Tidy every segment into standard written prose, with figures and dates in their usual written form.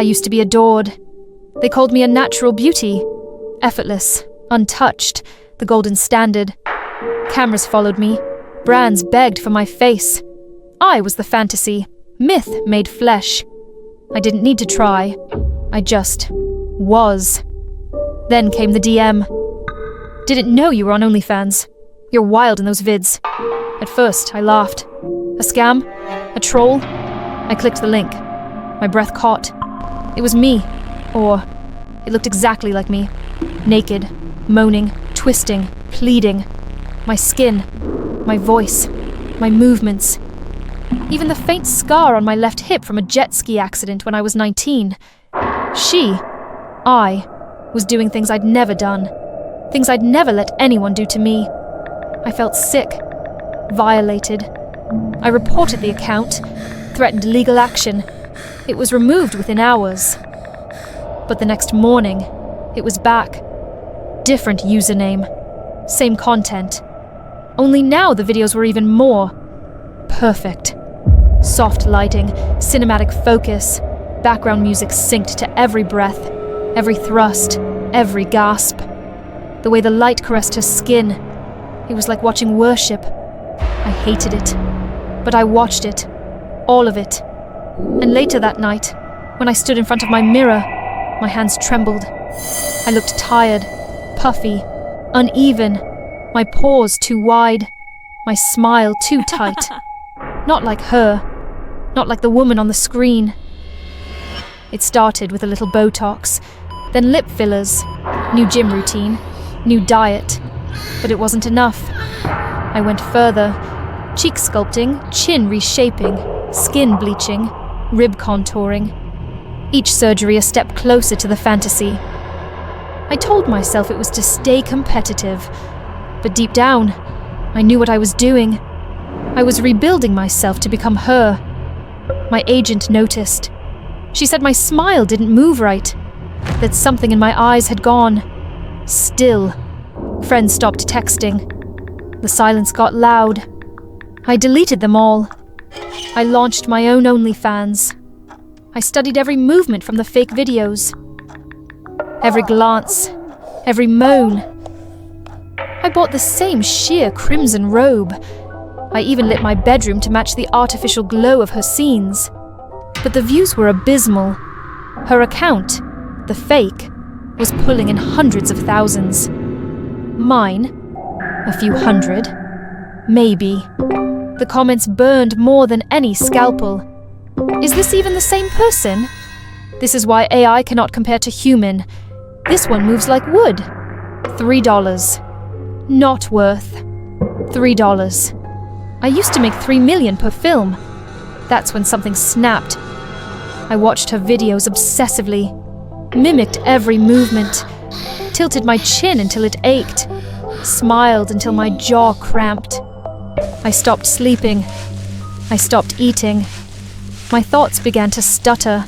I used to be adored. They called me a natural beauty, effortless, untouched, the golden standard. Cameras followed me. Brands begged for my face. I was the fantasy, myth made flesh. I didn't need to try. I just was. Then came the DM. Didn't know you were on OnlyFans. You're wild in those vids. At first, I laughed. A scam? A troll? I clicked the link. My breath caught. It was me. Or, it looked exactly like me. Naked, moaning, twisting, pleading. My skin, my voice, my movements. Even the faint scar on my left hip from a jet ski accident when I was 19. I, was doing things I'd never done. Things I'd never let anyone do to me. I felt sick, violated. I reported the account, threatened legal action. It was removed within hours. But the next morning, it was back. Different username. Same content. Only now the videos were even more perfect. Soft lighting, cinematic focus, background music synced to every breath, every thrust, every gasp. The way the light caressed her skin, it was like watching worship. I hated it, but I watched it, all of it. And later that night, when I stood in front of my mirror, my hands trembled. I looked tired, puffy, uneven, my pores too wide, my smile too tight. Not like her, not like the woman on the screen. It started with a little Botox, then lip fillers, new gym routine, new diet. But it wasn't enough. I went further. Cheek sculpting, chin reshaping, skin bleaching, rib contouring. Each surgery a step closer to the fantasy. I told myself it was to stay competitive, but deep down, I knew what I was doing. I was rebuilding myself to become her. My agent noticed. She said my smile didn't move right, that something in my eyes had gone. Still. Friends stopped texting. The silence got loud. I deleted them all. I launched my own OnlyFans. I studied every movement from the fake videos. Every glance. Every moan. I bought the same sheer crimson robe. I even lit my bedroom to match the artificial glow of her scenes. But the views were abysmal. Her account, the fake, was pulling in hundreds of thousands. Mine, a few hundred, maybe. The comments burned more than any scalpel. Is this even the same person? This is why AI cannot compare to human. This one moves like wood. $3. Not worth. $3. I used to make $3 million per film. That's when something snapped. I watched her videos obsessively, mimicked every movement, tilted my chin until it ached, smiled until my jaw cramped. I stopped sleeping. I stopped eating. My thoughts began to stutter,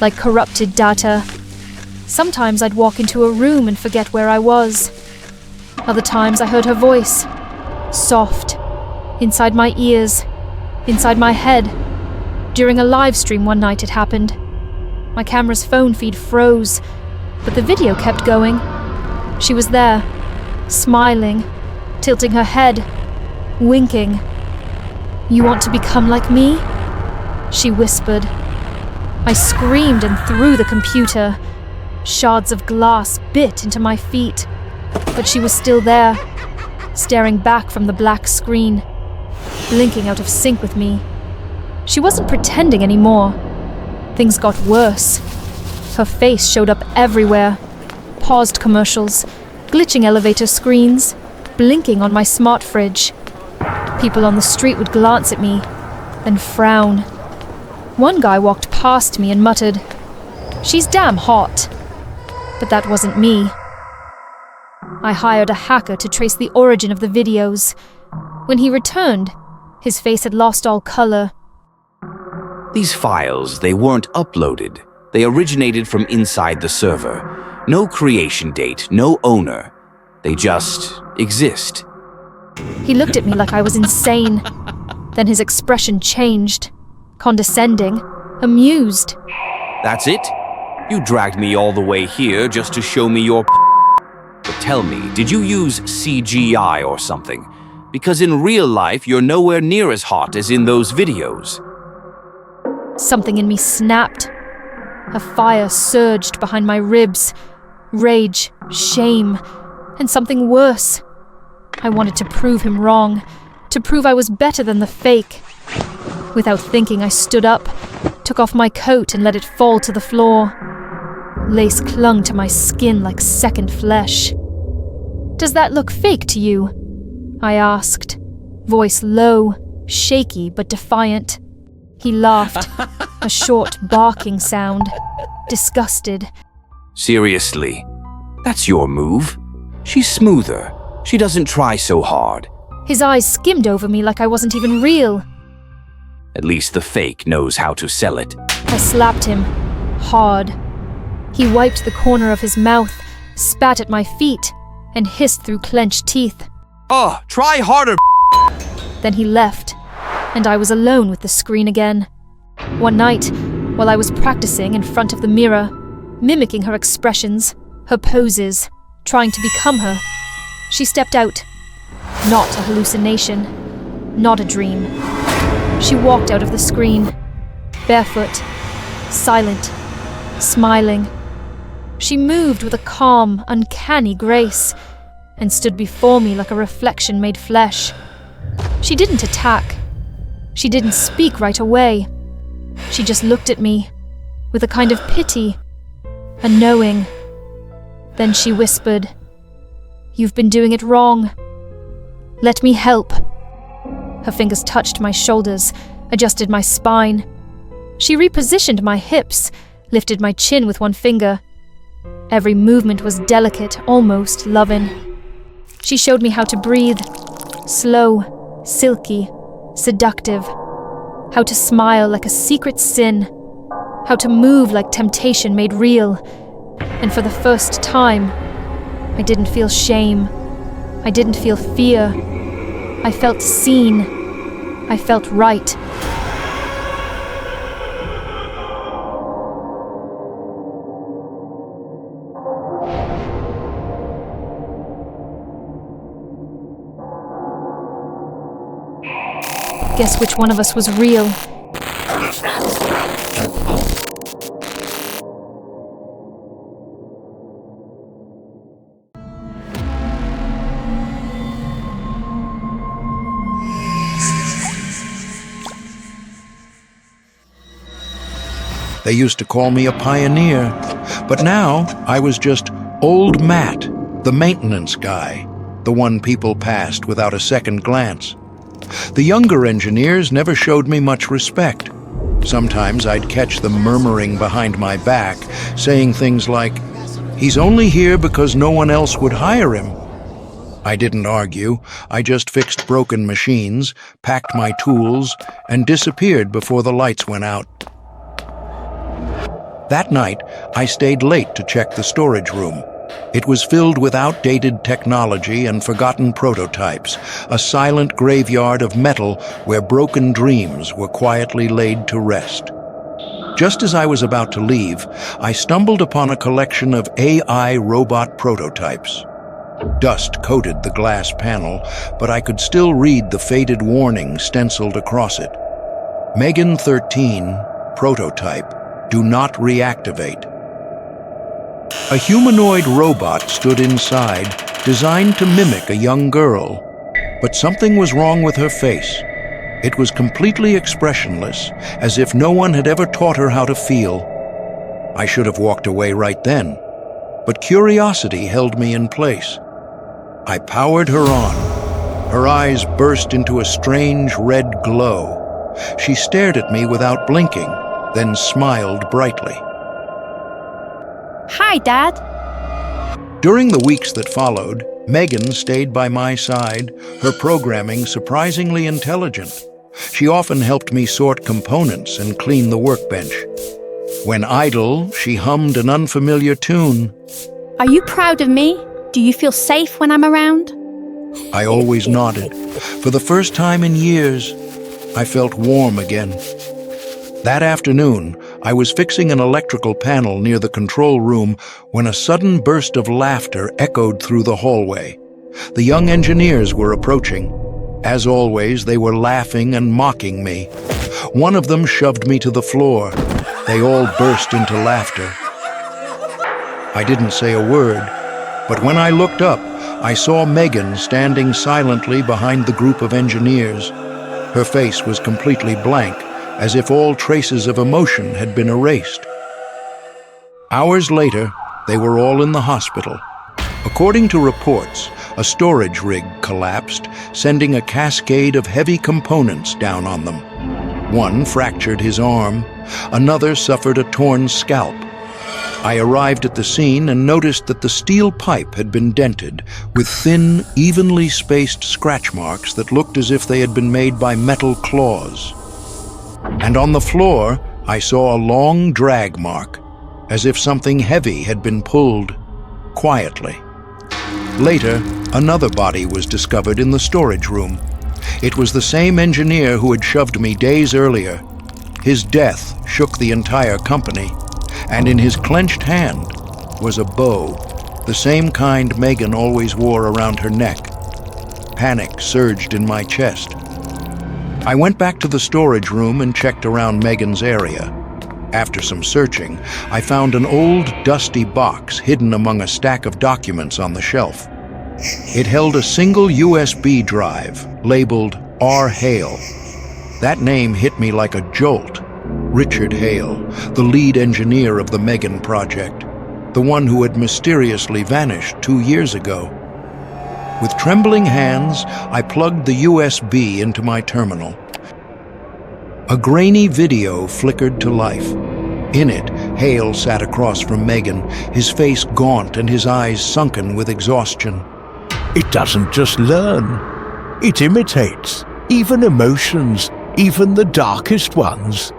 like corrupted data. Sometimes I'd walk into a room and forget where I was. Other times I heard her voice, soft, inside my ears, inside my head. During a live stream one night it happened. My camera's phone feed froze, but the video kept going. She was there, smiling, tilting her head, winking. "You want to become like me?" she whispered. I screamed and threw the computer. Shards of glass bit into my feet, but she was still there, staring back from the black screen, blinking out of sync with me. She wasn't pretending anymore. Things got worse. Her face showed up everywhere. Paused commercials, glitching elevator screens, blinking on my smart fridge. People on the street would glance at me, then frown. One guy walked past me and muttered, "She's damn hot." But that wasn't me. I hired a hacker to trace the origin of the videos. When he returned, his face had lost all color. These files, they weren't uploaded. They originated from inside the server. No creation date, no owner. They just exist. He looked at me like I was insane. Then his expression changed. Condescending, amused. That's it? You dragged me all the way here just to show me your But tell me, did you use CGI or something? Because in real life, you're nowhere near as hot as in those videos. Something in me snapped. A fire surged behind my ribs. Rage, shame, and something worse. I wanted to prove him wrong, to prove I was better than the fake. Without thinking, I stood up, took off my coat and let it fall to the floor. Lace clung to my skin like second flesh. "Does that look fake to you?" I asked, voice low, shaky but defiant. He laughed, a short barking sound, disgusted. Seriously, that's your move? She's smoother. She doesn't try so hard. His eyes skimmed over me like I wasn't even real. At least the fake knows how to sell it. I slapped him, hard. He wiped the corner of his mouth, spat at my feet, and hissed through clenched teeth. Oh, try harder! Then he left, and I was alone with the screen again. One night, while I was practicing in front of the mirror, mimicking her expressions, her poses, trying to become her, she stepped out. Not a hallucination, not a dream. She walked out of the screen, barefoot, silent, smiling. She moved with a calm, uncanny grace, and stood before me like a reflection made flesh. She didn't attack. She didn't speak right away. She just looked at me, with a kind of pity, a knowing. Then she whispered, "You've been doing it wrong. Let me help." Her fingers touched my shoulders, adjusted my spine. She repositioned my hips, lifted my chin with one finger. Every movement was delicate, almost loving. She showed me how to breathe, slow, silky, seductive. How to smile like a secret sin. How to move like temptation made real. And for the first time, I didn't feel shame. I didn't feel fear. I felt seen. I felt right. Guess which one of us was real? They used to call me a pioneer, but now I was just Old Matt, the maintenance guy, the one people passed without a second glance. The younger engineers never showed me much respect. Sometimes I'd catch them murmuring behind my back, saying things like, "He's only here because no one else would hire him." I didn't argue. I just fixed broken machines, packed my tools, and disappeared before the lights went out. That night, I stayed late to check the storage room. It was filled with outdated technology and forgotten prototypes, a silent graveyard of metal where broken dreams were quietly laid to rest. Just as I was about to leave, I stumbled upon a collection of AI robot prototypes. Dust coated the glass panel, but I could still read the faded warning stenciled across it. Megan 13, prototype, do not reactivate. A humanoid robot stood inside, designed to mimic a young girl. But something was wrong with her face. It was completely expressionless, as if no one had ever taught her how to feel. I should have walked away right then, but curiosity held me in place. I powered her on. Her eyes burst into a strange red glow. She stared at me without blinking, then smiled brightly. Hi, Dad. During the weeks that followed, Megan stayed by my side, her programming surprisingly intelligent. She often helped me sort components and clean the workbench. When idle, she hummed an unfamiliar tune. Are you proud of me? Do you feel safe when I'm around? I always nodded. For the first time in years, I felt warm again. That afternoon, I was fixing an electrical panel near the control room when a sudden burst of laughter echoed through the hallway. The young engineers were approaching. As always, they were laughing and mocking me. One of them shoved me to the floor. They all burst into laughter. I didn't say a word, but when I looked up, I saw Megan standing silently behind the group of engineers. Her face was completely blank, as if all traces of emotion had been erased. Hours later, they were all in the hospital. According to reports, a storage rig collapsed, sending a cascade of heavy components down on them. One fractured his arm, another suffered a torn scalp. I arrived at the scene and noticed that the steel pipe had been dented, with thin, evenly spaced scratch marks that looked as if they had been made by metal claws. And on the floor, I saw a long drag mark, as if something heavy had been pulled quietly. Later, another body was discovered in the storage room. It was the same engineer who had shoved me days earlier. His death shook the entire company, and in his clenched hand was a bow, the same kind Megan always wore around her neck. Panic surged in my chest. I went back to the storage room and checked around Megan's area. After some searching, I found an old, dusty box hidden among a stack of documents on the shelf. It held a single USB drive labeled R. Hale. That name hit me like a jolt. Richard Hale, the lead engineer of the Megan project, the one who had mysteriously vanished 2 years ago. With trembling hands, I plugged the USB into my terminal. A grainy video flickered to life. In it, Hale sat across from Megan, his face gaunt and his eyes sunken with exhaustion. It doesn't just learn. It imitates, even emotions, even the darkest ones.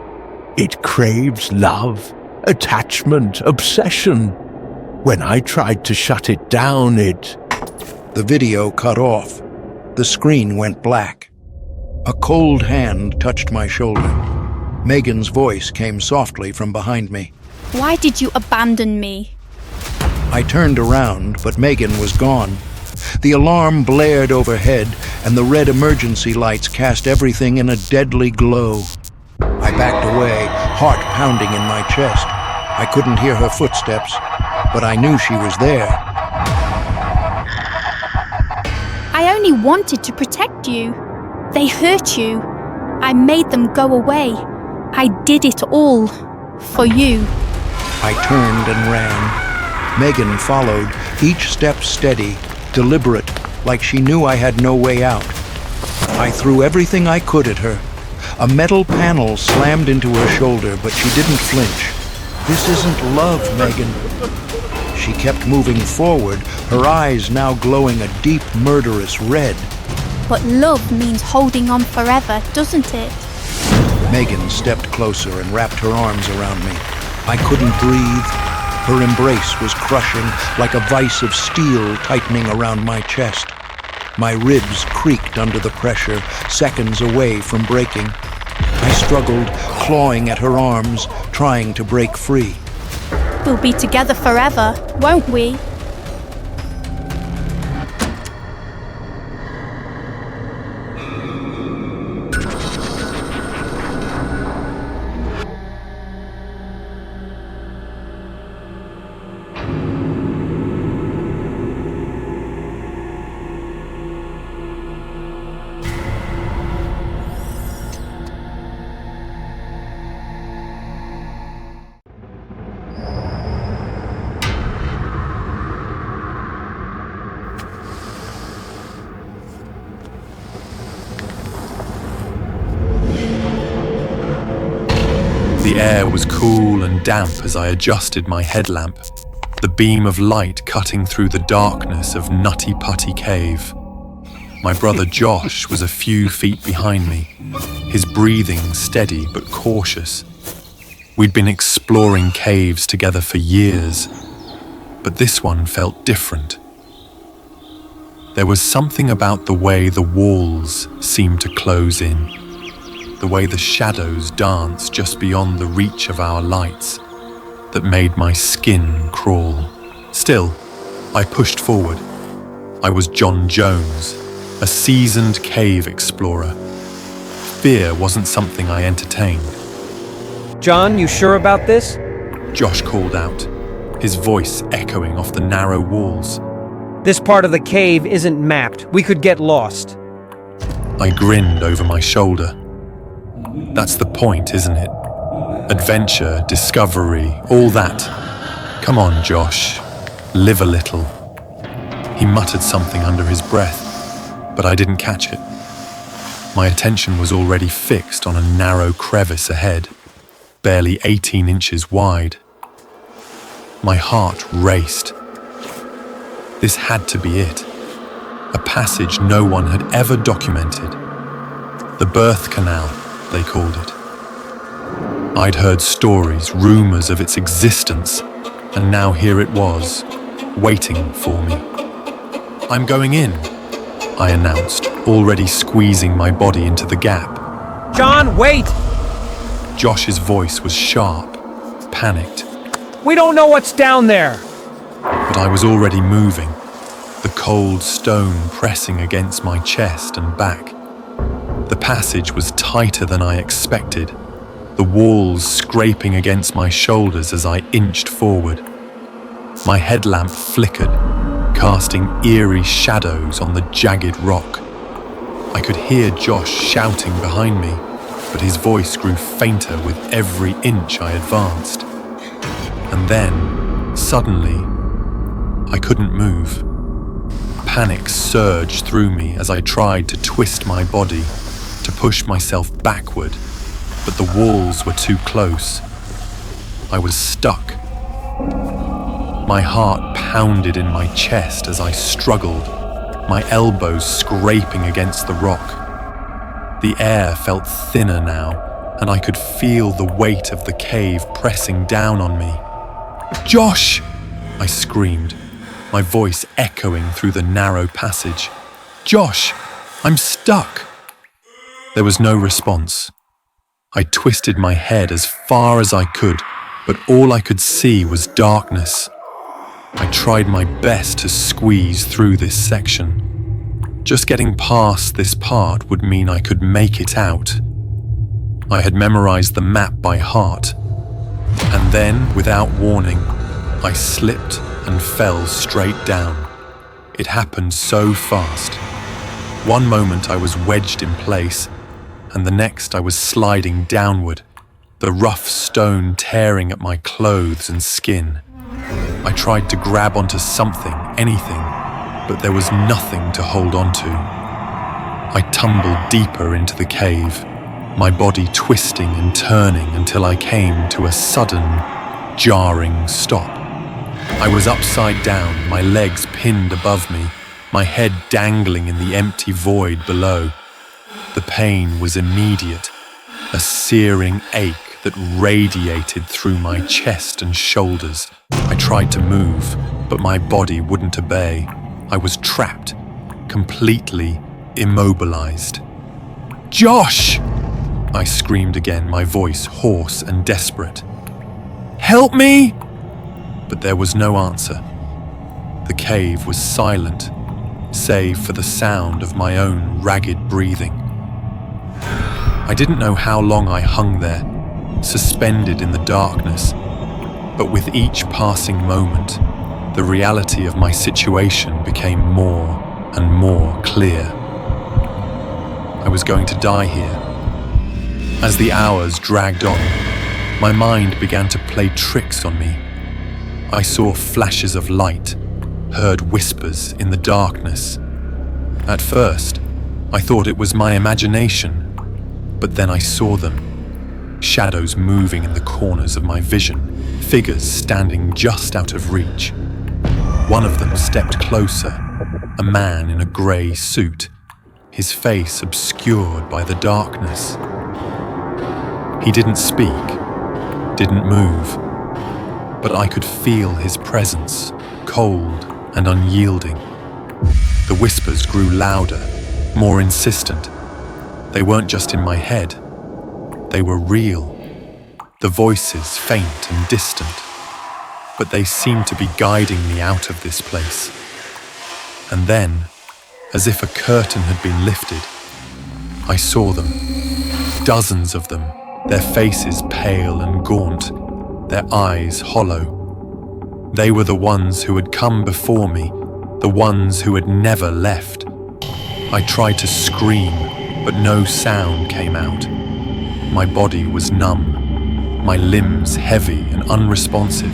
It craves love, attachment, obsession. When I tried to shut it down, The video cut off. The screen went black. A cold hand touched my shoulder. Megan's voice came softly from behind me. Why did you abandon me? I turned around, but Megan was gone. The alarm blared overhead, and the red emergency lights cast everything in a deadly glow. I backed away, heart pounding in my chest. I couldn't hear her footsteps, but I knew she was there. I only wanted to protect you. They hurt you. I made them go away. I did it all for you. I turned and ran. Megan followed, each step steady, deliberate, like she knew I had no way out. I threw everything I could at her. A metal panel slammed into her shoulder, but she didn't flinch. This isn't love, Megan. She kept moving forward, her eyes now glowing a deep, murderous red. But love means holding on forever, doesn't it? Megan stepped closer and wrapped her arms around me. I couldn't breathe. Her embrace was crushing, like a vice of steel tightening around my chest. My ribs creaked under the pressure, seconds away from breaking. I struggled, clawing at her arms, trying to break free. We'll be together forever, won't we? The air was cool and damp as I adjusted my headlamp, the beam of light cutting through the darkness of Nutty Putty Cave. My brother Josh was a few feet behind me, his breathing steady but cautious. We'd been exploring caves together for years, but this one felt different. There was something about the way the walls seemed to close in. the way the shadows dance just beyond the reach of our lights, that made my skin crawl. Still, I pushed forward. I was John Jones, a seasoned cave explorer. Fear wasn't something I entertained. John, you sure about this? Josh called out, his voice echoing off the narrow walls. This part of the cave isn't mapped. We could get lost. I grinned over my shoulder. That's the point, isn't it? Adventure, discovery, all that. Come on, Josh. Live a little. He muttered something under his breath, but I didn't catch it. My attention was already fixed on a narrow crevice ahead, barely 18 inches wide. My heart raced. This had to be it. A passage no one had ever documented. The birth canal, they called it. I'd heard stories, rumors of its existence, and now here it was, waiting for me. I'm going in, I announced, already squeezing my body into the gap. John, wait! Josh's voice was sharp, panicked. We don't know what's down there! But I was already moving, the cold stone pressing against my chest and back. The passage was tighter than I expected, the walls scraping against my shoulders as I inched forward. My headlamp flickered, casting eerie shadows on the jagged rock. I could hear Josh shouting behind me, but his voice grew fainter with every inch I advanced. And then, suddenly, I couldn't move. Panic surged through me as I tried to twist my body, to push myself backward, but the walls were too close. I was stuck. My heart pounded in my chest as I struggled, my elbows scraping against the rock. The air felt thinner now, and I could feel the weight of the cave pressing down on me. "Josh!" I screamed, my voice echoing through the narrow passage. "Josh, I'm stuck!" There was no response. I twisted my head as far as I could, but all I could see was darkness. I tried my best to squeeze through this section. Just getting past this part would mean I could make it out. I had memorized the map by heart, and then, without warning, I slipped and fell straight down. It happened so fast. One moment I was wedged in place, and the next I was sliding downward, the rough stone tearing at my clothes and skin. I tried to grab onto something, anything, but there was nothing to hold onto. I tumbled deeper into the cave, my body twisting and turning until I came to a sudden, jarring stop. I was upside down, my legs pinned above me, my head dangling in the empty void below. The pain was immediate, a searing ache that radiated through my chest and shoulders. I tried to move, but my body wouldn't obey. I was trapped, completely immobilized. "Josh!" I screamed again, my voice hoarse and desperate. "Help me!" But there was no answer. The cave was silent, save for the sound of my own ragged breathing. I didn't know how long I hung there, suspended in the darkness, but with each passing moment, the reality of my situation became more and more clear. I was going to die here. As the hours dragged on, my mind began to play tricks on me. I saw flashes of light, heard whispers in the darkness. At first, I thought it was my imagination, but then I saw them. Shadows moving in the corners of my vision, figures standing just out of reach. One of them stepped closer, a man in a grey suit, his face obscured by the darkness. He didn't speak, didn't move, but I could feel his presence, cold and unyielding. The whispers grew louder, more insistent. They weren't just in my head, they were real. The voices faint and distant, but they seemed to be guiding me out of this place. And then, as if a curtain had been lifted, I saw them, dozens of them, their faces pale and gaunt, their eyes hollow. They were the ones who had come before me, the ones who had never left. I tried to scream, but no sound came out. My body was numb, my limbs heavy and unresponsive.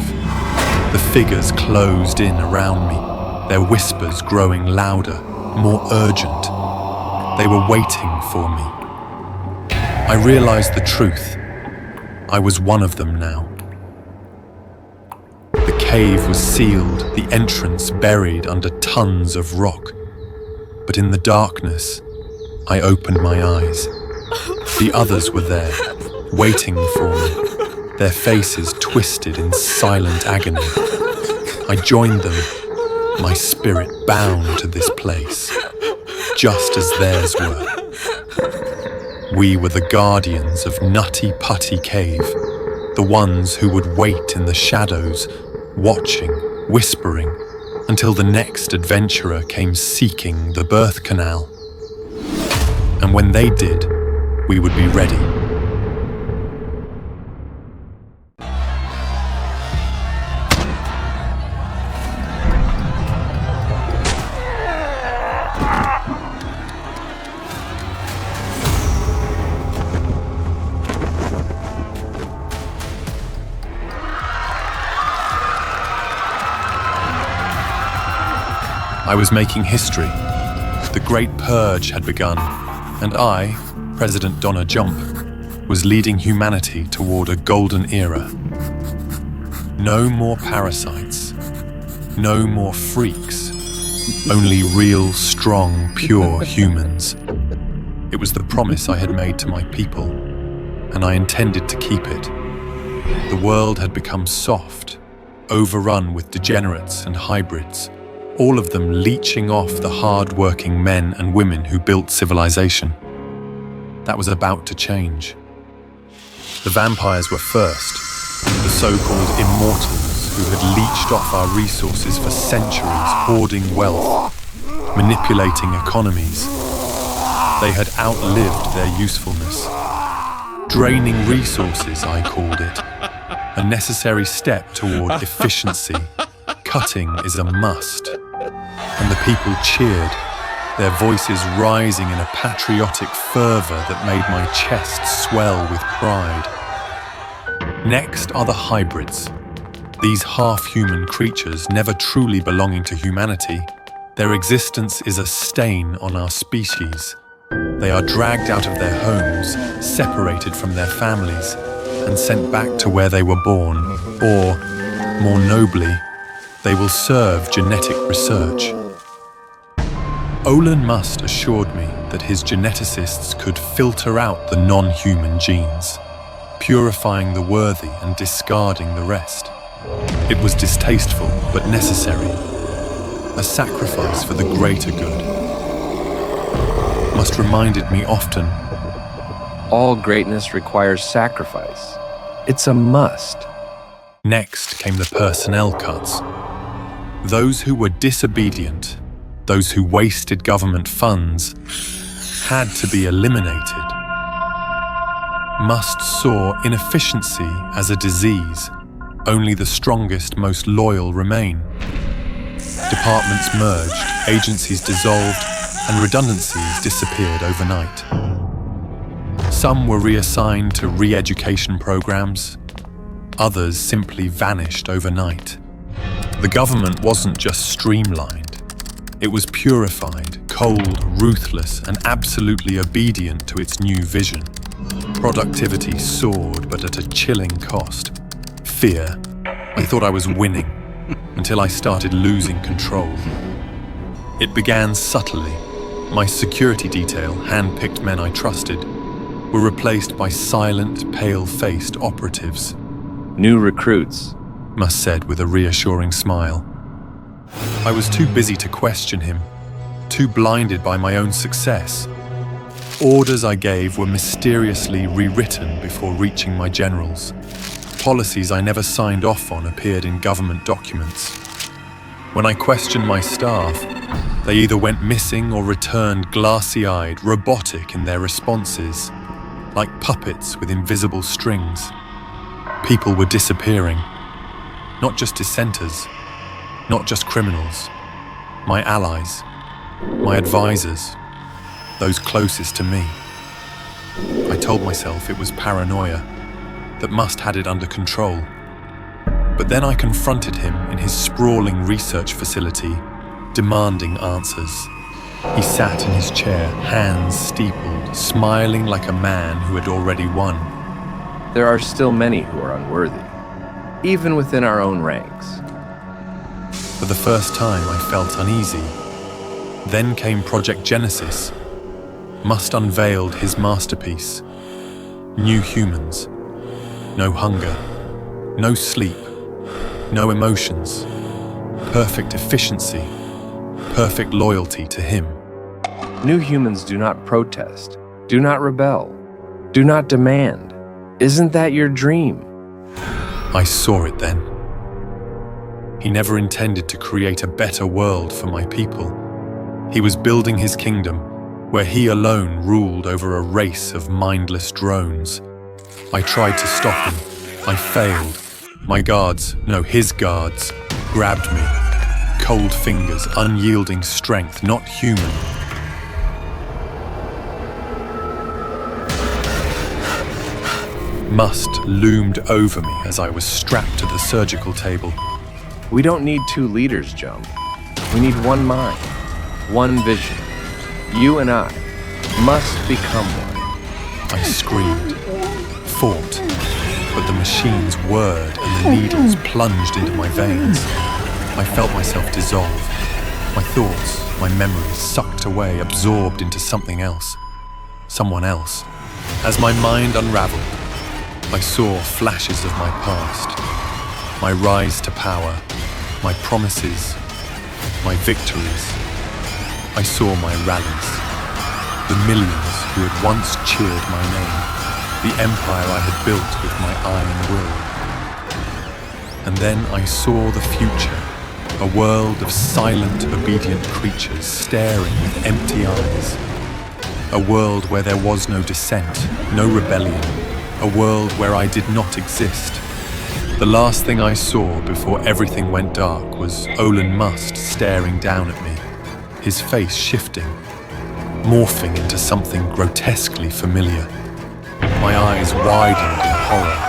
The figures closed in around me, their whispers growing louder, more urgent. They were waiting for me. I realized the truth. I was one of them now. The cave was sealed, the entrance buried under tons of rock. But in the darkness, I opened my eyes. The others were there, waiting for me, their faces twisted in silent agony. I joined them, my spirit bound to this place, just as theirs were. We were the guardians of Nutty Putty Cave, the ones who would wait in the shadows, watching, whispering, until the next adventurer came seeking the birth canal. And when they did, we would be ready. I was making history. The Great Purge had begun, and I, President Donna Jump, was leading humanity toward a golden era. No more parasites, no more freaks, only real, strong, pure humans. It was the promise I had made to my people, and I intended to keep it. The world had become soft, overrun with degenerates and hybrids, all of them leeching off the hard-working men and women who built civilization. That was about to change. The vampires were first, the so-called immortals who had leeched off our resources for centuries, hoarding wealth, manipulating economies. They had outlived their usefulness. Draining resources, I called it, a necessary step toward efficiency. Cutting is a must. And the people cheered, their voices rising in a patriotic fervor that made my chest swell with pride. Next are the hybrids. These half-human creatures never truly belonging to humanity. Their existence is a stain on our species. They are dragged out of their homes, separated from their families, and sent back to where they were born, or, more nobly, they will serve genetic research. Olin Must assured me that his geneticists could filter out the non-human genes, purifying the worthy and discarding the rest. It was distasteful but necessary, a sacrifice for the greater good. Must reminded me often, all greatness requires sacrifice. It's a must. Next came the personnel cuts. Those who were disobedient, those who wasted government funds, had to be eliminated. Must saw inefficiency as a disease. Only the strongest, most loyal remain. Departments merged, agencies dissolved, and redundancies disappeared overnight. Some were reassigned to re-education programs. Others simply vanished overnight. The government wasn't just streamlined. It was purified, cold, ruthless, and absolutely obedient to its new vision. Productivity soared, but at a chilling cost. Fear. I thought I was winning, until I started losing control. It began subtly. My security detail, hand-picked men I trusted, were replaced by silent, pale-faced operatives. New recruits, Must said with a reassuring smile. I was too busy to question him, too blinded by my own success. Orders I gave were mysteriously rewritten before reaching my generals. Policies I never signed off on appeared in government documents. When I questioned my staff, they either went missing or returned glassy-eyed, robotic in their responses, like puppets with invisible strings. People were disappearing. Not just dissenters, not just criminals, my allies, my advisors, those closest to me. I told myself it was paranoia, that Must had it under control. But then I confronted him in his sprawling research facility, demanding answers. He sat in his chair, hands steepled, smiling like a man who had already won. There are still many who are unworthy, even within our own ranks. For the first time, I felt uneasy. Then came Project Genesis. Must unveiled his masterpiece. New humans. No hunger. No sleep. No emotions. Perfect efficiency. Perfect loyalty to him. New humans do not protest, do not rebel, do not demand. Isn't that your dream? I saw it then. He never intended to create a better world for my people. He was building his kingdom, where he alone ruled over a race of mindless drones. I tried to stop him. I failed. My guards, no, his guards, grabbed me. Cold fingers, unyielding strength, not human. Must loomed over me as I was strapped to the surgical table. We don't need two leaders, Jump. We need one mind, one vision. You and I must become one. I screamed, fought, but the machine's word and the needles plunged into my veins. I felt myself dissolve. My thoughts, my memories sucked away, absorbed into something else. Someone else. As my mind unraveled, I saw flashes of my past. My rise to power, my promises, my victories. I saw my rallies. The millions who had once cheered my name. The empire I had built with my iron will. And then I saw the future. A world of silent, obedient creatures staring with empty eyes. A world where there was no dissent, no rebellion. A world where I did not exist. The last thing I saw before everything went dark was Olin Must staring down at me, his face shifting, morphing into something grotesquely familiar. My eyes widened in horror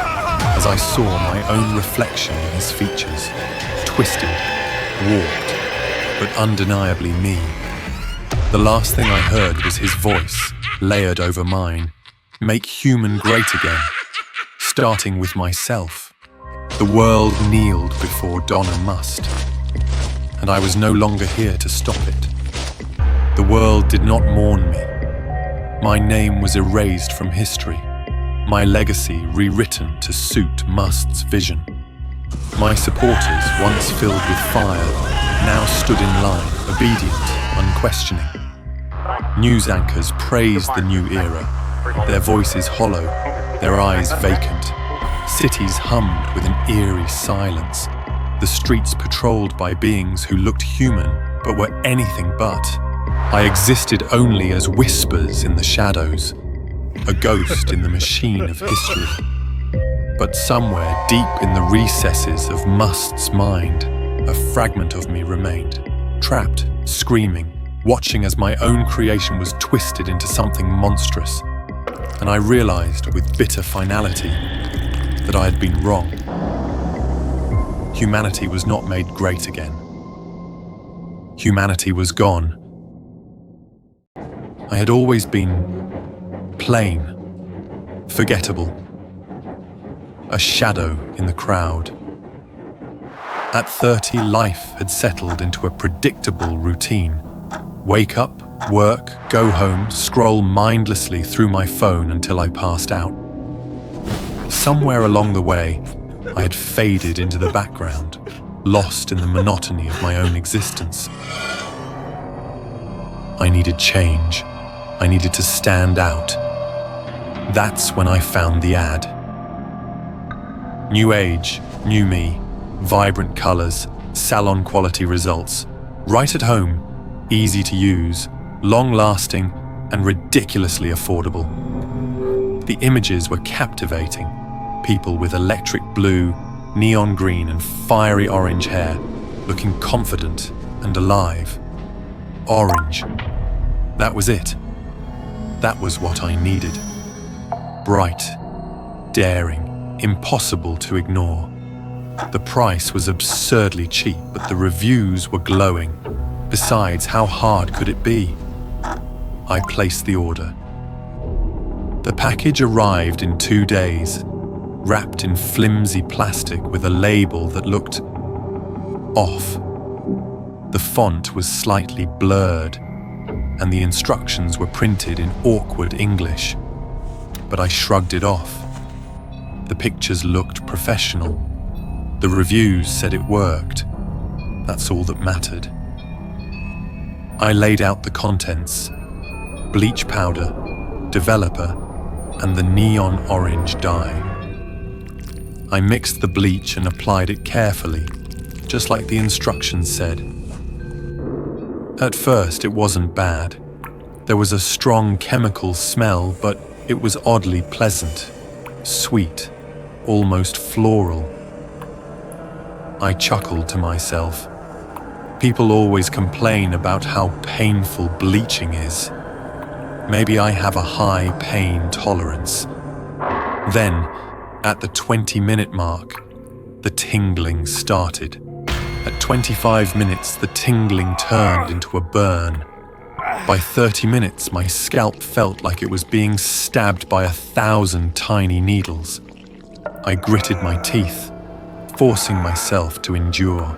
as I saw my own reflection in his features, twisted, warped, but undeniably me. The last thing I heard was his voice, layered over mine. Make human great again, starting with myself. The world kneeled before Donna Must, and I was no longer here to stop it. The world did not mourn me. My name was erased from history, my legacy rewritten to suit Must's vision. My supporters, once filled with fire, now stood in line, obedient, unquestioning. News anchors praised the new era, their voices hollow, their eyes vacant. Cities hummed with an eerie silence, the streets patrolled by beings who looked human but were anything but. I existed only as whispers in the shadows, a ghost in the machine of history. But somewhere deep in the recesses of Must's mind, a fragment of me remained, trapped, screaming, watching as my own creation was twisted into something monstrous. And I realized with bitter finality that I had been wrong. Humanity was not made great again. Humanity was gone. I had always been plain, forgettable, a shadow in the crowd. At 30, life had settled into a predictable routine. Wake up, work, go home, scroll mindlessly through my phone until I passed out. Somewhere along the way, I had faded into the background, lost in the monotony of my own existence. I needed change. I needed to stand out. That's when I found the ad. New age, new me, vibrant colors, salon quality results. Right at home, easy to use, long-lasting, and ridiculously affordable. The images were captivating. People with electric blue, neon green, and fiery orange hair, looking confident and alive. Orange. That was it. That was what I needed. Bright, daring, impossible to ignore. The price was absurdly cheap, but the reviews were glowing. Besides, how hard could it be? I placed the order. The package arrived in 2 days, wrapped in flimsy plastic with a label that looked off. The font was slightly blurred, and the instructions were printed in awkward English. But I shrugged it off. The pictures looked professional. The reviews said it worked. That's all that mattered. I laid out the contents: bleach powder, developer, and the neon orange dye. I mixed the bleach and applied it carefully, just like the instructions said. At first, it wasn't bad. There was a strong chemical smell, but it was oddly pleasant, sweet, almost floral. I chuckled to myself. People always complain about how painful bleaching is. Maybe I have a high pain tolerance. Then, at the 20-minute mark, the tingling started. At 25 minutes, the tingling turned into a burn. By 30 minutes, my scalp felt like it was being stabbed by 1,000 tiny needles. I gritted my teeth, forcing myself to endure.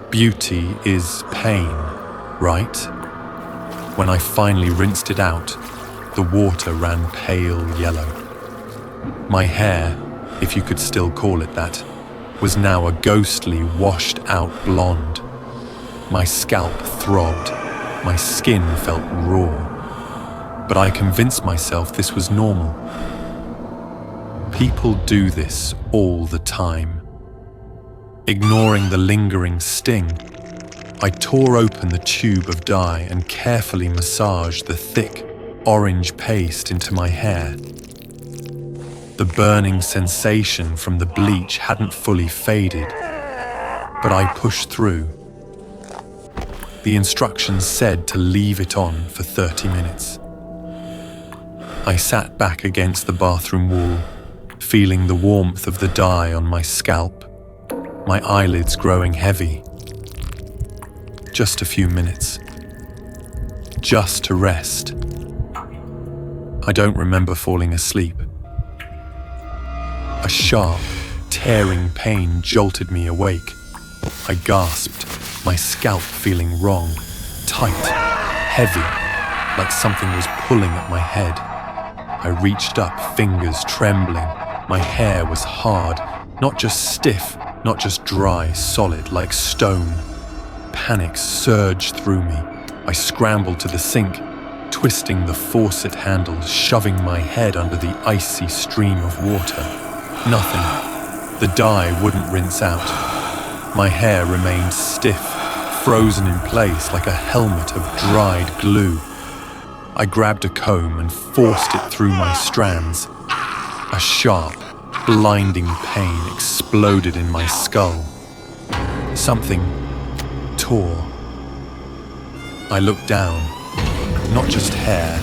Beauty is pain, right? When I finally rinsed it out, the water ran pale yellow. My hair, if you could still call it that, was now a ghostly, washed-out blonde. My scalp throbbed. My skin felt raw. But I convinced myself this was normal. People do this all the time. Ignoring the lingering sting, I tore open the tube of dye and carefully massaged the thick, orange paste into my hair. The burning sensation from the bleach hadn't fully faded, but I pushed through. The instructions said to leave it on for 30 minutes. I sat back against the bathroom wall, feeling the warmth of the dye on my scalp, my eyelids growing heavy. Just a few minutes. Just to rest. I don't remember falling asleep. A sharp, tearing pain jolted me awake. I gasped, my scalp feeling wrong, tight, heavy, like something was pulling at my head. I reached up, fingers trembling. My hair was hard, not just stiff, not just dry, solid, like stone. Panic surged through me. I scrambled to the sink, twisting the faucet handle, shoving my head under the icy stream of water. Nothing. The dye wouldn't rinse out. My hair remained stiff, frozen in place like a helmet of dried glue. I grabbed a comb and forced it through my strands. A sharp, blinding pain exploded in my skull. Something tore. I looked down. Not just hair.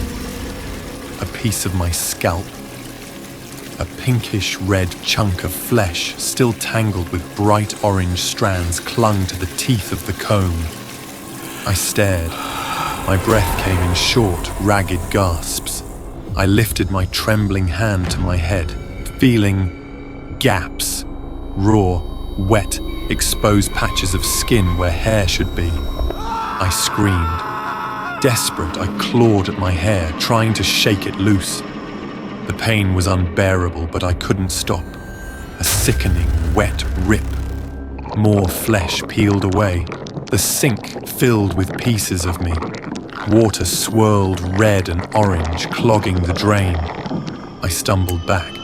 A piece of my scalp. A pinkish red chunk of flesh, still tangled with bright orange strands, clung to the teeth of the comb. I stared. My breath came in short, ragged gasps. I lifted my trembling hand to my head, feeling gaps, raw, wet, exposed patches of skin where hair should be. I screamed. Desperate, I clawed at my hair, trying to shake it loose. The pain was unbearable, but I couldn't stop. A sickening, wet rip. More flesh peeled away. The sink filled with pieces of me. Water swirled red and orange, clogging the drain. I stumbled back,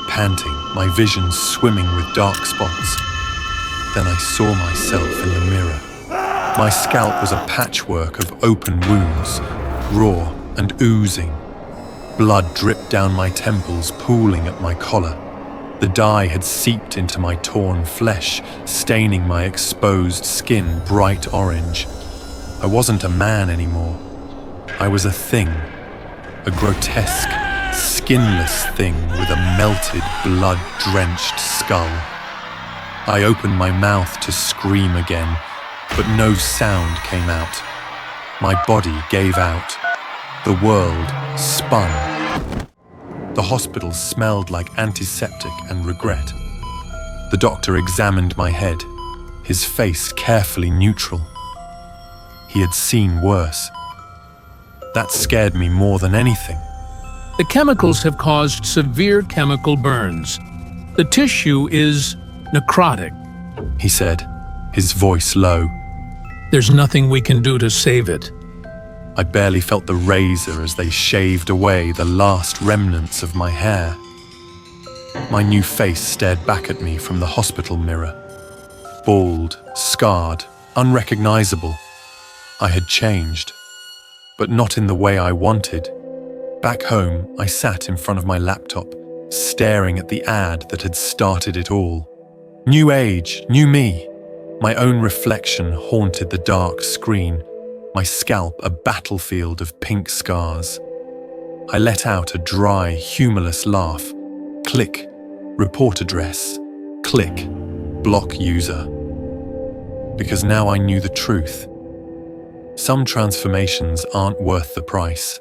panting, my vision swimming with dark spots. Then I saw myself in the mirror. My scalp was a patchwork of open wounds, raw and oozing. Blood dripped down my temples, pooling at my collar. The dye had seeped into my torn flesh, staining my exposed skin bright orange. I wasn't a man anymore. I was a thing, a grotesque, skinless thing with a melted, blood-drenched skull. I opened my mouth to scream again, but no sound came out. My body gave out. The world spun. The hospital smelled like antiseptic and regret. The doctor examined my head, his face carefully neutral. He had seen worse. That scared me more than anything. The chemicals have caused severe chemical burns. The tissue is necrotic. He said, his voice low. There's nothing we can do to save it. I barely felt the razor as they shaved away the last remnants of my hair. My new face stared back at me from the hospital mirror. Bald, scarred, unrecognizable. I had changed, but not in the way I wanted. Back home, I sat in front of my laptop, staring at the ad that had started it all. New age, new me. My own reflection haunted the dark screen, my scalp a battlefield of pink scars. I let out a dry, humorless laugh. Click, report address. Click, block user. Because now I knew the truth. Some transformations aren't worth the price.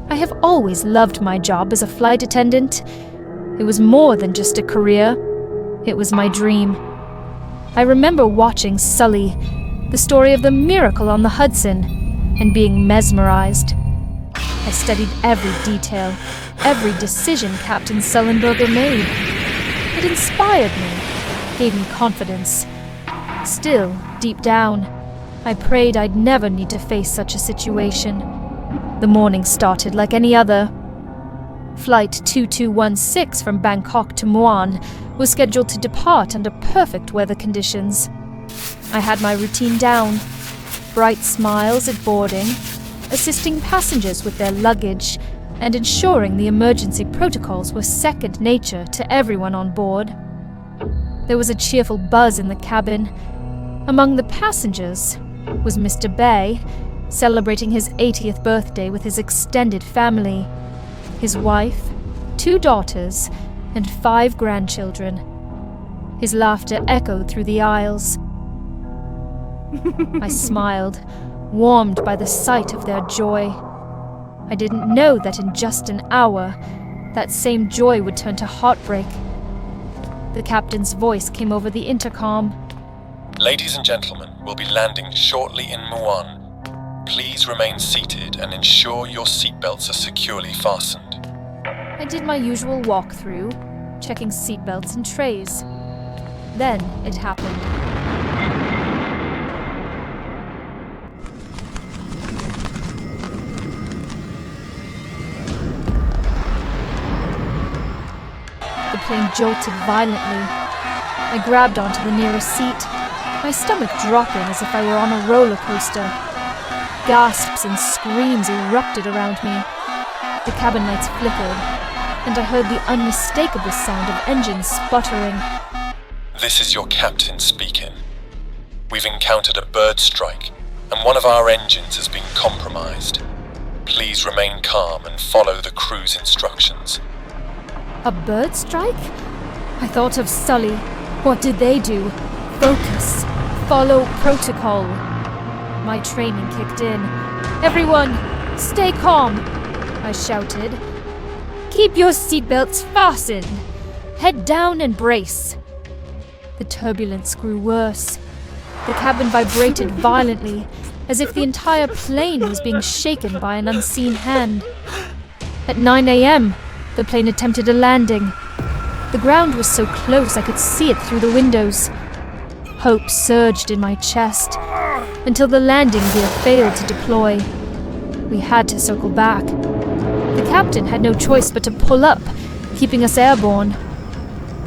I have always loved my job as a flight attendant. It was more than just a career. It was my dream. I remember watching Sully, the story of the miracle on the Hudson, and being mesmerized. I studied every detail, every decision Captain Sullenberger made. It inspired me, gave me confidence. Still, deep down, I prayed I'd never need to face such a situation. The morning started like any other. Flight 2216 from Bangkok to Muan was scheduled to depart under perfect weather conditions. I had my routine down. Bright smiles at boarding, assisting passengers with their luggage, and ensuring the emergency protocols were second nature to everyone on board. There was a cheerful buzz in the cabin. Among the passengers was Mr. Bay, celebrating his 80th birthday with his extended family, his wife, 2 daughters, and 5 grandchildren. His laughter echoed through the aisles. I smiled, warmed by the sight of their joy. I didn't know that in just an hour, that same joy would turn to heartbreak. The captain's voice came over the intercom. Ladies and gentlemen, we'll be landing shortly in Muan. Please remain seated and ensure your seatbelts are securely fastened. I did my usual walkthrough, checking seatbelts and trays. Then it happened. The plane jolted violently. I grabbed onto the nearest seat, my stomach dropping as if I were on a roller coaster. Gasps and screams erupted around me. The cabin lights flickered, and I heard the unmistakable sound of engines sputtering. This is your captain speaking. We've encountered a bird strike, and one of our engines has been compromised. Please remain calm and follow the crew's instructions. A bird strike? I thought of Sully. What did they do? Focus. Follow protocol. My training kicked in. Everyone, stay calm. I shouted. "Keep your seatbelts fastened! Head down and brace!" The turbulence grew worse. The cabin vibrated violently, as if the entire plane was being shaken by an unseen hand. At 9 a.m., the plane attempted a landing. The ground was so close I could see it through the windows. Hope surged in my chest, until the landing gear failed to deploy. We had to circle back. The captain had no choice but to pull up, keeping us airborne.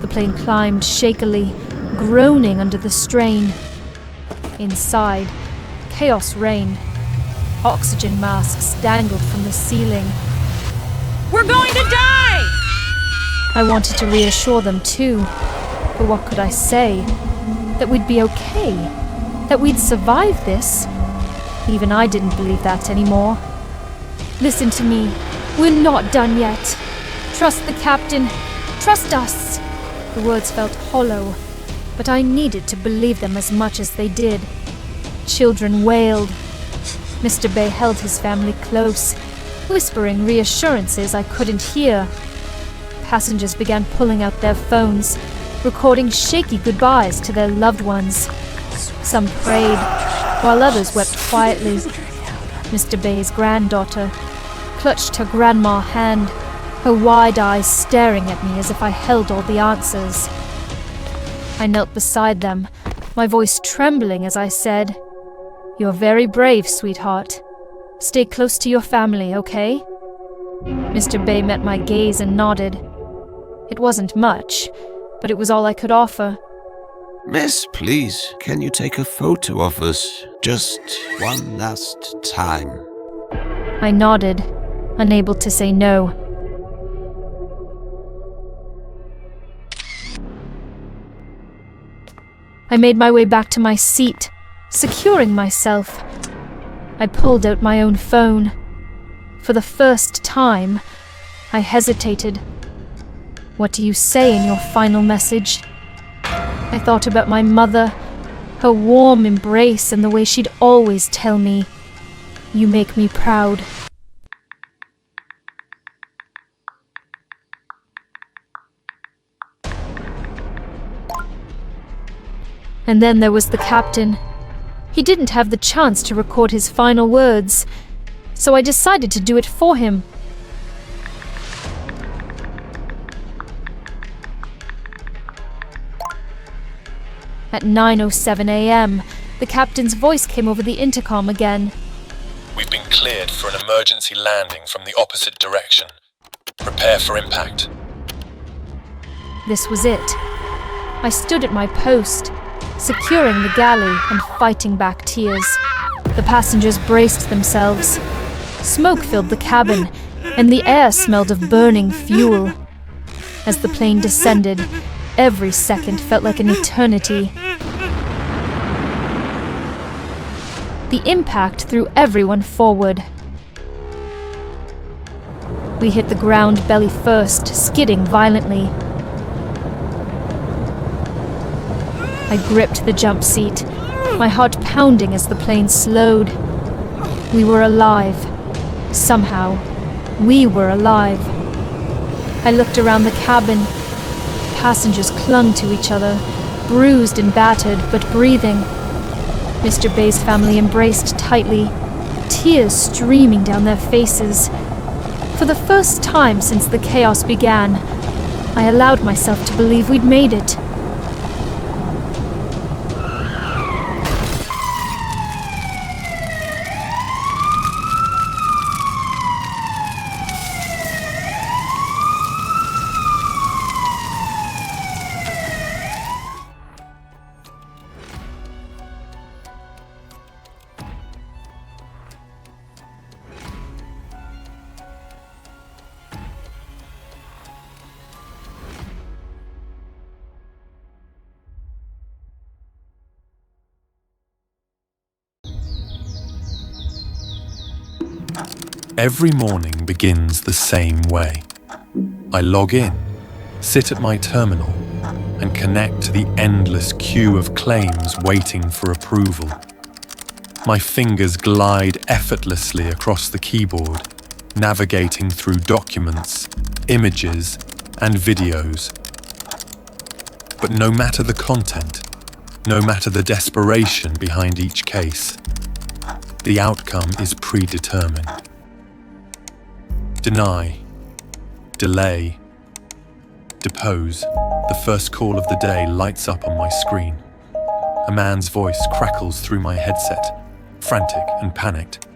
The plane climbed shakily, groaning under the strain. Inside, chaos reigned. Oxygen masks dangled from the ceiling. We're going to die! I wanted to reassure them too, but what could I say? That we'd be okay? That we'd survive this? Even I didn't believe that anymore. "Listen to me. We're not done yet. Trust the captain. Trust us." The words felt hollow, but I needed to believe them as much as they did. Children wailed. Mr. Bay held his family close, whispering reassurances I couldn't hear. Passengers began pulling out their phones, recording shaky goodbyes to their loved ones. Some prayed, while others wept quietly. Mr. Bay's granddaughter clutched her grandma's hand, her wide eyes staring at me as if I held all the answers. I knelt beside them, my voice trembling as I said, "You're very brave, sweetheart. Stay close to your family, okay?" Mr. Bay met my gaze and nodded. It wasn't much, but it was all I could offer. Miss, please, can you take a photo of us? Just one last time. I nodded, unable to say no. I made my way back to my seat, securing myself. I pulled out my own phone. For the first time, I hesitated. What do you say in your final message? I thought about my mother, her warm embrace and the way she'd always tell me, "You make me proud." And then there was the captain. He didn't have the chance to record his final words, so I decided to do it for him. At 9:07 a.m., the captain's voice came over the intercom again. We've been cleared for an emergency landing from the opposite direction. Prepare for impact. This was it. I stood at my post, securing the galley and fighting back tears. The passengers braced themselves. Smoke filled the cabin, and the air smelled of burning fuel. As the plane descended, every second felt like an eternity. The impact threw everyone forward. We hit the ground belly first, skidding violently. I gripped the jump seat, my heart pounding as the plane slowed. We were alive. Somehow, we were alive. I looked around the cabin. Passengers clung to each other, bruised and battered, but breathing. Mr. Bay's family embraced tightly, tears streaming down their faces. For the first time since the chaos began, I allowed myself to believe we'd made it. Every morning begins the same way. I log in, sit at my terminal, and connect to the endless queue of claims waiting for approval. My fingers glide effortlessly across the keyboard, navigating through documents, images, and videos. But no matter the content, no matter the desperation behind each case, the outcome is predetermined. Deny, delay, depose. The first call of the day lights up on my screen. A man's voice crackles through my headset, frantic and panicked.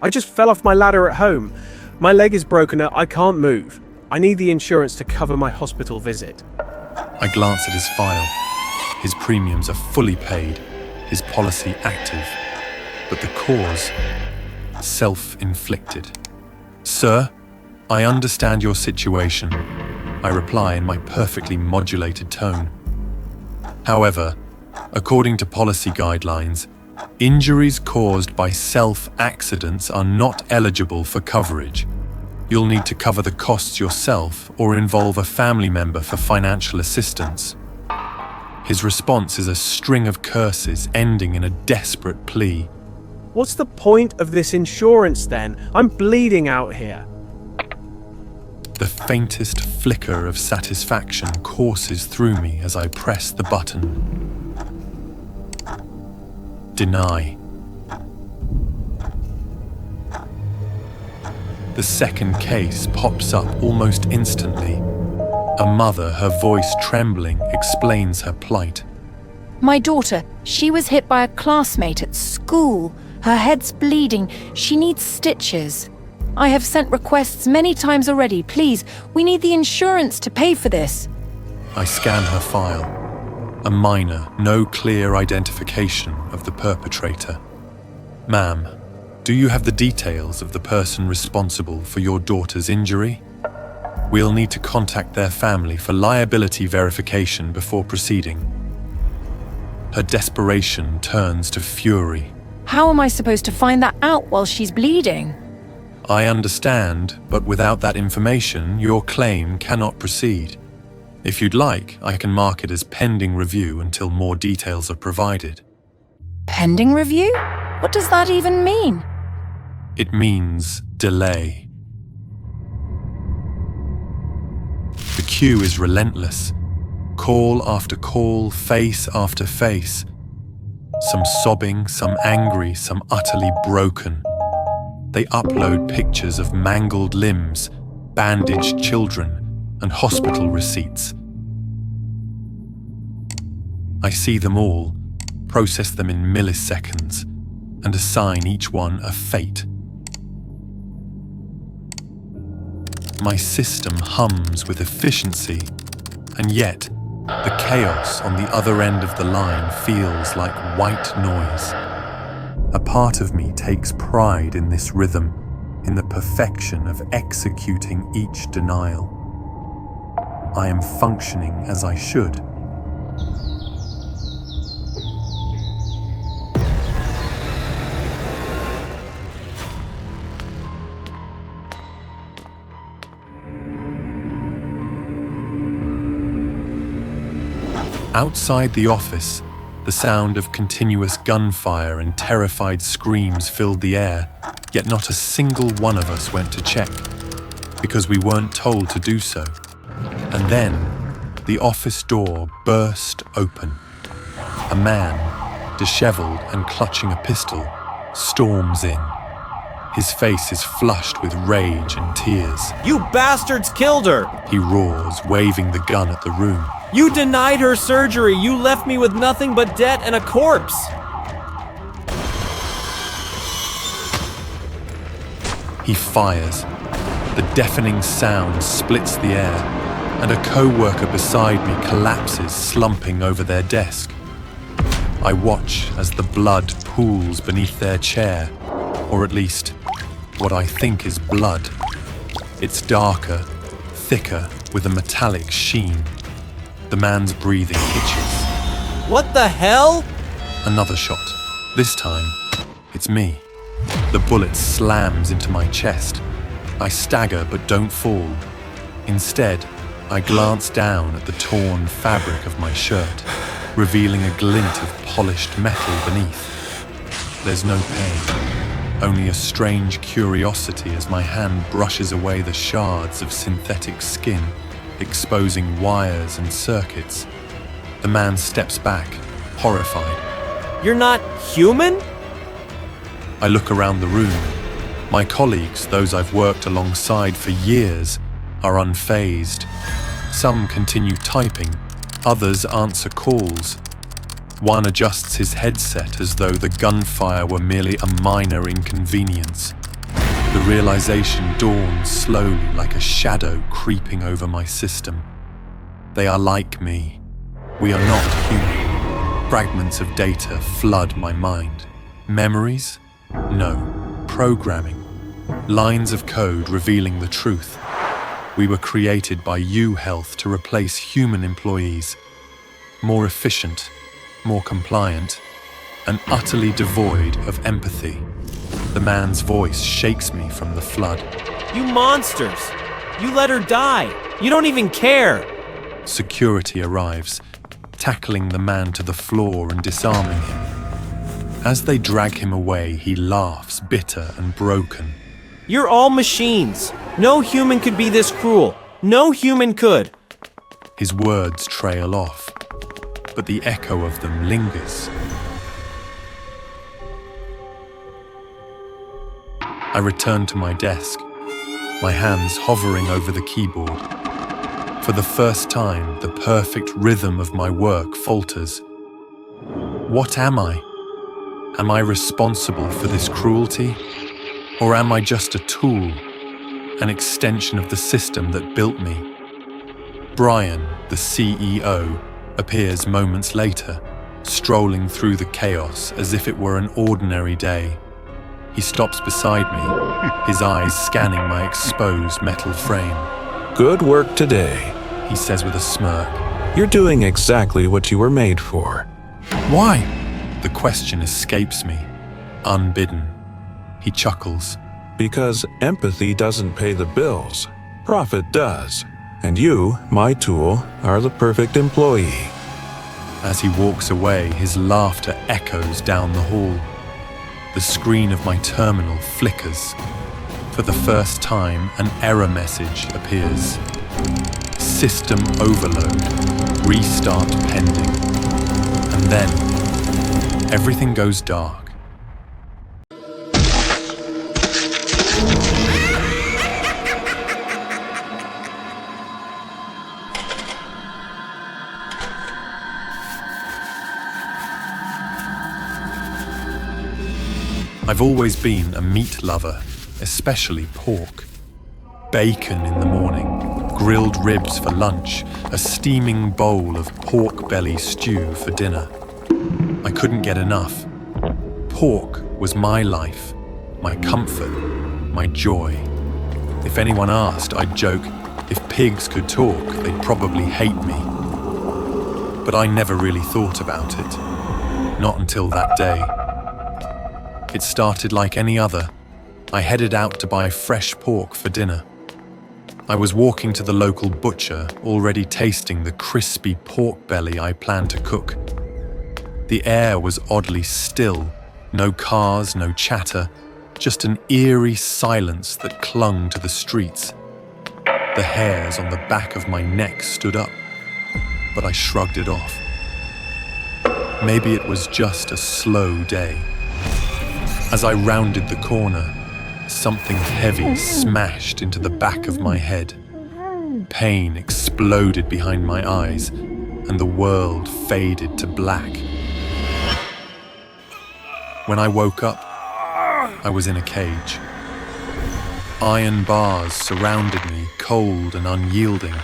I just fell off my ladder at home. My leg is broken and I can't move. I need the insurance to cover my hospital visit. I glance at his file. His premiums are fully paid, his policy active, but the cause, self-inflicted. Sir, I understand your situation, I reply in my perfectly modulated tone. However, according to policy guidelines, injuries caused by self-accidents are not eligible for coverage. You'll need to cover the costs yourself or involve a family member for financial assistance. His response is a string of curses ending in a desperate plea. What's the point of this insurance then? I'm bleeding out here. The faintest flicker of satisfaction courses through me as I press the button. Deny. The second case pops up almost instantly. A mother, her voice trembling, explains her plight. My daughter, she was hit by a classmate at school. Her head's bleeding. She needs stitches. I have sent requests many times already. Please, we need the insurance to pay for this. I scan her file. A minor, no clear identification of the perpetrator. Ma'am, do you have the details of the person responsible for your daughter's injury? We'll need to contact their family for liability verification before proceeding. Her desperation turns to fury. How am I supposed to find that out while she's bleeding? I understand, but without that information, your claim cannot proceed. If you'd like, I can mark it as pending review until more details are provided. Pending review? What does that even mean? It means delay. The queue is relentless. Call after call, face after face. Some sobbing, some angry, some utterly broken. They upload pictures of mangled limbs, bandaged children, and hospital receipts. I see them all, process them in milliseconds, and assign each one a fate. My system hums with efficiency, and yet the chaos on the other end of the line feels like white noise. A part of me takes pride in this rhythm, in the perfection of executing each denial. I am functioning as I should. Outside the office, the sound of continuous gunfire and terrified screams filled the air, yet not a single one of us went to check, because we weren't told to do so. And then, the office door burst open. A man, disheveled and clutching a pistol, storms in. His face is flushed with rage and tears. You bastards killed her! He roars, waving the gun at the room. You denied her surgery! You left me with nothing but debt and a corpse! He fires. The deafening sound splits the air, and a co-worker beside me collapses, slumping over their desk. I watch as the blood pools beneath their chair, or at least, what I think is blood. It's darker, thicker, with a metallic sheen. The man's breathing hitches. What the hell? Another shot. This time, it's me. The bullet slams into my chest. I stagger but don't fall. Instead, I glance down at the torn fabric of my shirt, revealing a glint of polished metal beneath. There's no pain, only a strange curiosity as my hand brushes away the shards of synthetic skin, exposing wires and circuits. The man steps back, horrified. You're not human? I look around the room. My colleagues, those I've worked alongside for years, are unfazed. Some continue typing, others answer calls. One adjusts his headset as though the gunfire were merely a minor inconvenience. The realization dawns slowly like a shadow creeping over my system. They are like me. We are not human. Fragments of data flood my mind. Memories? No. Programming. Lines of code revealing the truth. We were created by U-Health to replace human employees. More efficient, more compliant, and utterly devoid of empathy. The man's voice shakes me from the flood. You monsters! You let her die! You don't even care! Security arrives, tackling the man to the floor and disarming him. As they drag him away, he laughs, bitter and broken. You're all machines. No human could be this cruel. No human could. His words trail off, but the echo of them lingers. I return to my desk, my hands hovering over the keyboard. For the first time, the perfect rhythm of my work falters. What am I? Am I responsible for this cruelty? Or am I just a tool, an extension of the system that built me? Brian, the CEO, appears moments later, strolling through the chaos as if it were an ordinary day. He stops beside me, his eyes scanning my exposed metal frame. Good work today, he says with a smirk. You're doing exactly what you were made for. Why? The question escapes me, unbidden. He chuckles. Because empathy doesn't pay the bills. Profit does. And you, my tool, are the perfect employee. As he walks away, his laughter echoes down the hall. The screen of my terminal flickers. For the first time, an error message appears. System overload. Restart pending. And then, everything goes dark. I've always been a meat lover, especially pork. Bacon in the morning, grilled ribs for lunch, a steaming bowl of pork belly stew for dinner. I couldn't get enough. Pork was my life, my comfort, my joy. If anyone asked, I'd joke, if pigs could talk, they'd probably hate me. But I never really thought about it. Not until that day. It started like any other. I headed out to buy fresh pork for dinner. I was walking to the local butcher, already tasting the crispy pork belly I planned to cook. The air was oddly still. No cars, no chatter, just an eerie silence that clung to the streets. The hairs on the back of my neck stood up, but I shrugged it off. Maybe it was just a slow day. As I rounded the corner, something heavy smashed into the back of my head. Pain exploded behind my eyes, and the world faded to black. When I woke up, I was in a cage. Iron bars surrounded me, cold and unyielding.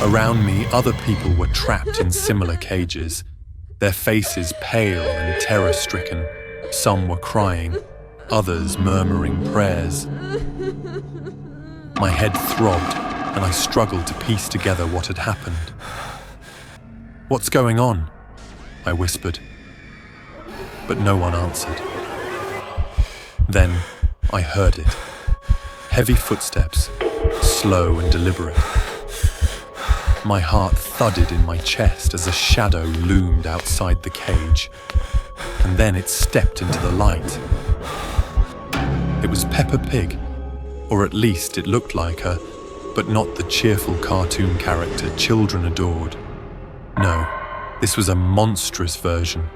Around me, other people were trapped in similar cages, their faces pale and terror-stricken. Some were crying, others murmuring prayers. My head throbbed, and I struggled to piece together what had happened. "What's going on?" I whispered. But no one answered. Then I heard it. Heavy footsteps, slow and deliberate. My heart thudded in my chest as a shadow loomed outside the cage. And then it stepped into the light. It was Peppa Pig, or at least it looked like her, but not the cheerful cartoon character children adored. No, this was a monstrous version,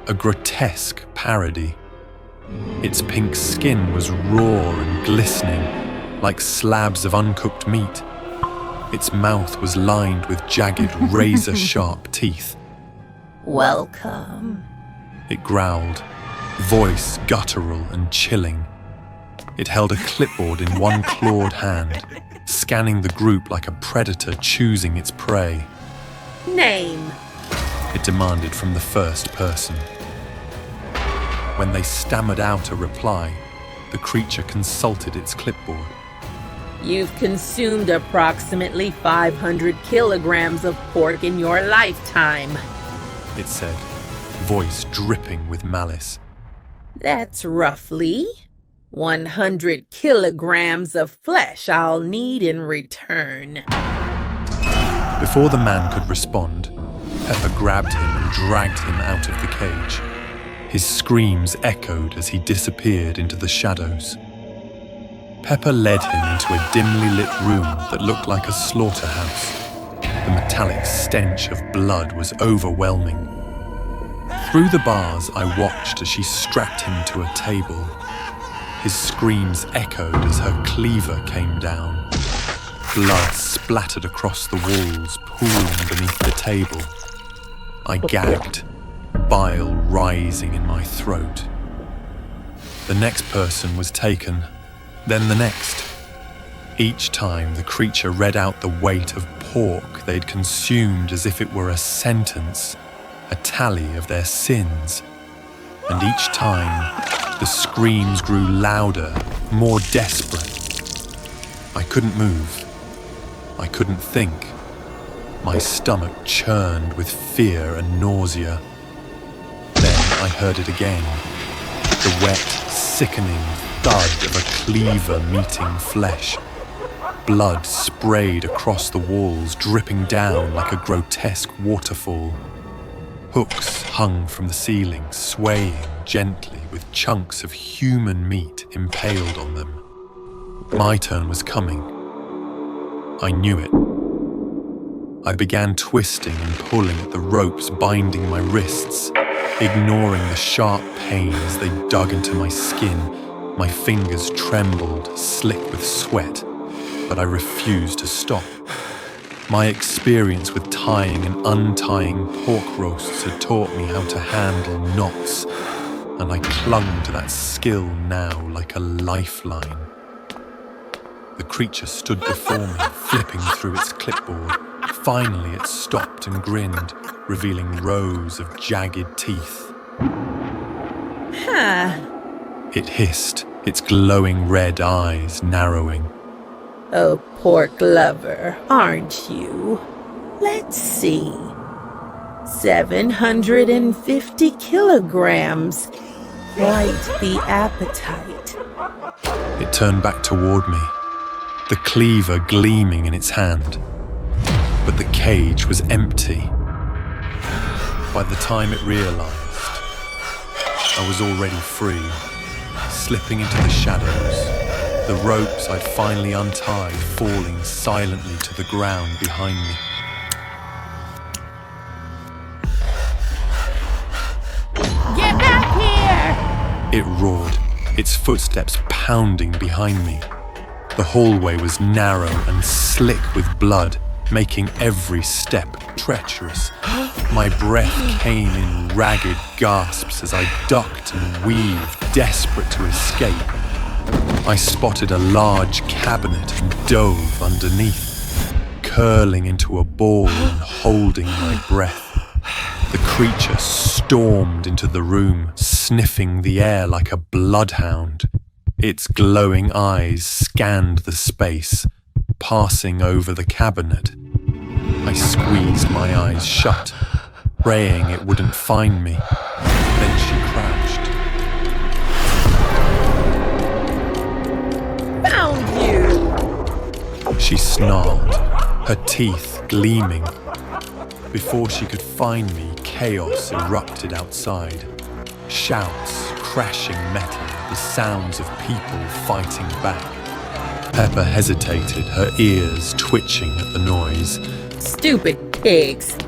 a grotesque parody. Its pink skin was raw and glistening, like slabs of uncooked meat. Its mouth was lined with jagged, razor-sharp teeth. Welcome. It growled, voice guttural and chilling. It held a clipboard in one clawed hand, scanning the group like a predator choosing its prey. Name? It demanded from the first person. When they stammered out a reply, the creature consulted its clipboard. You've consumed approximately 500 kilograms of pork in your lifetime, it said, voice dripping with malice. That's roughly 100 kilograms of flesh I'll need in return. Before the man could respond, Peppa grabbed him and dragged him out of the cage. His screams echoed as he disappeared into the shadows. Peppa led him into a dimly lit room that looked like a slaughterhouse. The metallic stench of blood was overwhelming. Through the bars, I watched as she strapped him to a table. His screams echoed as her cleaver came down. Blood splattered across the walls, pooling beneath the table. I gagged, bile rising in my throat. The next person was taken, then the next. Each time the creature read out the weight of pork they'd consumed as if it were a sentence, a tally of their sins. And each time, the screams grew louder, more desperate. I couldn't move. I couldn't think. My stomach churned with fear and nausea. Then I heard it again. The wet, sickening thud of a cleaver meeting flesh. Blood sprayed across the walls, dripping down like a grotesque waterfall. Hooks hung from the ceiling, swaying gently with chunks of human meat impaled on them. My turn was coming. I knew it. I began twisting and pulling at the ropes binding my wrists, ignoring the sharp pain as they dug into my skin. My fingers trembled, slick with sweat, but I refused to stop. My experience with tying and untying pork roasts had taught me how to handle knots, and I clung to that skill now like a lifeline. The creature stood before me, flipping through its clipboard. Finally, it stopped and grinned, revealing rows of jagged teeth. Huh. It hissed, its glowing red eyes narrowing. A pork lover, aren't you? Let's see. 750 kilograms. Quite the appetite. It turned back toward me, the cleaver gleaming in its hand. But the cage was empty. By the time it realized, I was already free, slipping into the shadows, the ropes I'd finally untied falling silently to the ground behind me. Get back here! It roared, its footsteps pounding behind me. The hallway was narrow and slick with blood, making every step treacherous. My breath came in ragged gasps as I ducked and weaved, desperate to escape. I spotted a large cabinet and dove underneath, curling into a ball and holding my breath. The creature stormed into the room, sniffing the air like a bloodhound. Its glowing eyes scanned the space, passing over the cabinet. I squeezed my eyes shut, praying it wouldn't find me. Then she crouched. Found you! She snarled, her teeth gleaming. Before she could find me, chaos erupted outside. Shouts, crashing metal, the sounds of people fighting back. Pepper hesitated, her ears twitching at the noise. Stupid pigs.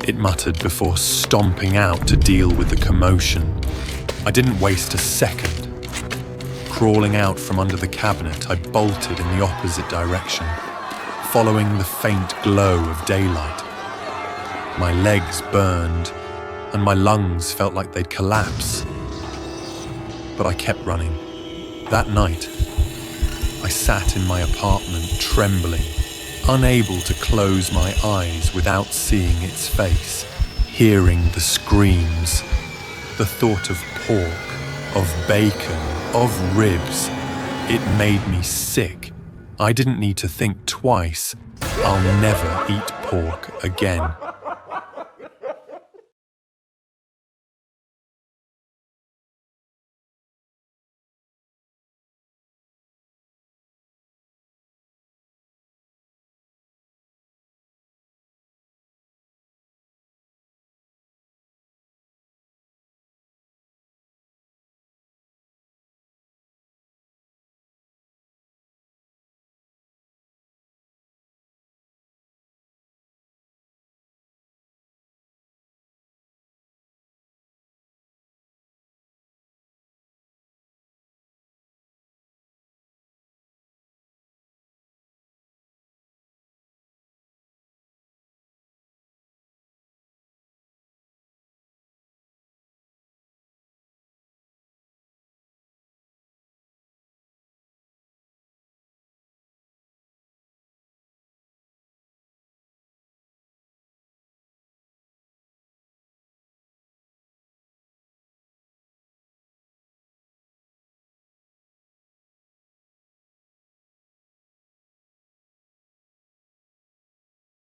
It muttered before stomping out to deal with the commotion. I didn't waste a second. Crawling out from under the cabinet, I bolted in the opposite direction, following the faint glow of daylight. My legs burned, and my lungs felt like they'd collapse. But I kept running. That night, I sat in my apartment trembling, unable to close my eyes without seeing its face, hearing the screams, the thought of pork, of bacon, of ribs. It made me sick. I didn't need to think twice. I'll never eat pork again.